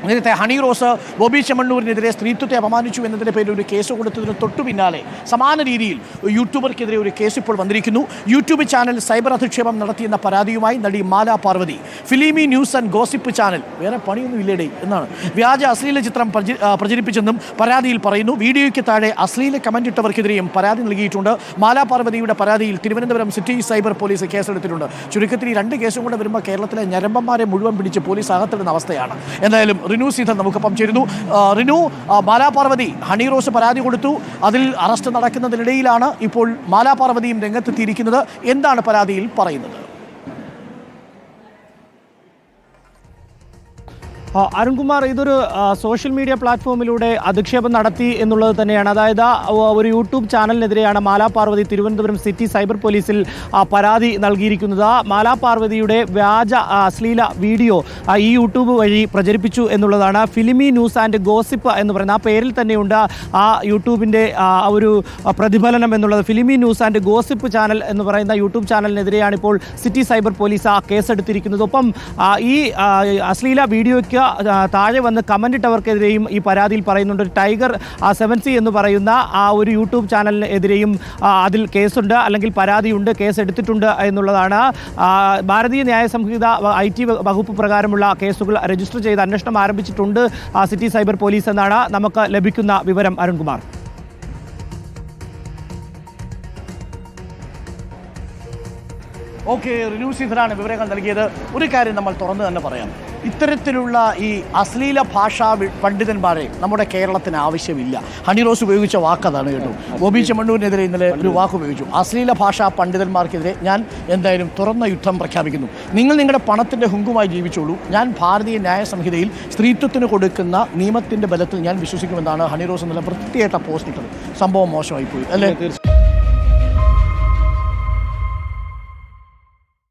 നേരത്തെ ഹണി റോസ് ബോബി ചെമ്മണ്ണൂരിനെതിരെ സ്ത്രീത്വത്തെ അപമാനിച്ചു എന്നതിൻ്റെ പേരിൽ ഒരു കേസ് കൊടുത്തതിന് തൊട്ടു പിന്നാലെ സമാന രീതിയിൽ യൂട്യൂബർക്കെതിരെ ഒരു കേസ് ഇപ്പോൾ വന്നിരിക്കുന്നു. യൂട്യൂബ് ചാനൽ സൈബർ അധിക്ഷേപം നടത്തിയെന്ന പരാതിയുമായി നടി Mala Parvathy filmy news and gossip channel വേറെ പണിയൊന്നും ഇല്ലേടേ എന്നാണ് വ്യാജ അശ്ലീല ചിത്രം പ്രചരിപ്പിച്ചെന്നും പരാതിയിൽ പറയുന്നു. വീഡിയോയ്ക്ക് താഴെ അശ്ലീല കമന്റ് ഇട്ടവർക്കെതിരെയും പരാതി നൽകിയിട്ടുണ്ട്. മാല പാർവതിയുടെ പരാതിയിൽ തിരുവനന്തപുരം സിറ്റി സൈബർ പോലീസ് കേസെടുത്തിട്ടുണ്ട്. ചുരുക്കത്തിൽ ഈ രണ്ട് കേസും കൂടെ വരുമ്പോൾ കേരളത്തിലെ ഞരമ്പന്മാരെ മുഴുവൻ പിടിച്ച് പോലീസ് അകത്തിടുന്ന അവസ്ഥയാണ്. എന്തായാലും റിനു സീതൻ നമുക്കൊപ്പം ചേരുന്നു. റിനു, മാലാ പാർവതി ഹണി റോസ് പരാതി കൊടുത്തു. അതിൽ അറസ്റ്റ് നടക്കുന്നതിനിടയിലാണ് ഇപ്പോൾ മാലാ പാർവതിയും രംഗത്തെത്തിയിരിക്കുന്നത്. എന്താണ് പരാതിയിൽ പറയുന്നത്? അരുൺകുമാർ, ഇതൊരു സോഷ്യൽ മീഡിയ പ്ലാറ്റ്ഫോമിലൂടെ അധിക്ഷേപം നടത്തി എന്നുള്ളത് തന്നെയാണ്. അതായത് ഒരു യൂട്യൂബ് ചാനലിനെതിരെയാണ് മാലാ പാർവതി തിരുവനന്തപുരം സിറ്റി സൈബർ പോലീസിൽ പരാതി നൽകിയിരിക്കുന്നത്. മാലാ പാർവതിയുടെ വ്യാജ അശ്ലീല വീഡിയോ ഈ യൂട്യൂബ് വഴി പ്രചരിപ്പിച്ചു എന്നുള്ളതാണ്. ഫിലിമി ന്യൂസ് ആൻഡ് ഗോസിപ്പ് എന്ന് പറയുന്ന ആ പേരിൽ തന്നെയുണ്ട് ആ യൂട്യൂബിൻ്റെ ഒരു പ്രതിഫലനം എന്നുള്ളത്. Filmi news and gossip channel എന്ന് പറയുന്ന യൂട്യൂബ് ചാനലിനെതിരെയാണ് ഇപ്പോൾ സിറ്റി സൈബർ പോലീസ് കേസെടുത്തിരിക്കുന്നത്. ഒപ്പം ഈ അശ്ലീല വീഡിയോയ്ക്ക് താഴെ വന്ന് കമന്റ് ഇട്ടവർക്കെതിരെയും ഈ പരാതിയിൽ പറയുന്നുണ്ട്. ടൈഗർ 7C എന്ന് പറയുന്ന ആ ഒരു യൂട്യൂബ് ചാനലിനെതിരെയും അതിൽ കേസുണ്ട്, അല്ലെങ്കിൽ പരാതിയുണ്ട്, കേസ് എടുത്തിട്ടുണ്ട് എന്നുള്ളതാണ്. ഭാരതീയ ന്യായ സംഹിത IT വകുപ്പ് പ്രകാരമുള്ള കേസുകൾ രജിസ്റ്റർ ചെയ്ത് അന്വേഷണം ആരംഭിച്ചിട്ടുണ്ട് സിറ്റി സൈബർ പോലീസ് എന്നാണ് നമുക്ക് ലഭിക്കുന്ന വിവരം. അരുൺകുമാർ. ഓക്കെ, റിനു സീതനാണ് വിവരങ്ങൾ നൽകിയത്. ഒരു കാര്യം നമ്മൾ തുറന്നു തന്നെ പറയാം, ഇത്തരത്തിലുള്ള ഈ അശ്ലീല ഭാഷാ പണ്ഡിതന്മാരെ നമ്മുടെ കേരളത്തിന് ആവശ്യമില്ല. ഹണി റോസ് ഉപയോഗിച്ച വാക്കതാണ് കേട്ടോ. ബോബി ചെമ്മണ്ണൂരിനെതിരെ ഇന്നലെ ഒരു വാക്ക് ഉപയോഗിച്ചു. അശ്ലീല ഭാഷാ പണ്ഡിതന്മാർക്കെതിരെ ഞാൻ എന്തായാലും തുറന്ന യുദ്ധം പ്രഖ്യാപിക്കുന്നു. നിങ്ങൾ നിങ്ങളുടെ പണത്തിൻ്റെ ഹുങ്കുമായി ജീവിച്ചോളൂ. ഞാൻ ഭാരതീയ ന്യായ സംഹിതയിൽ സ്ത്രീത്വത്തിന് കൊടുക്കുന്ന നിയമത്തിൻ്റെ ബലത്തിൽ ഞാൻ വിശ്വസിക്കുമെന്നാണ് ഹണി റോസ് ഇന്നലെ വൃത്തിയായിട്ട പോസ്റ്റ് ഇട്ടത്. സംഭവം മോശമായിപ്പോയി അല്ലേ?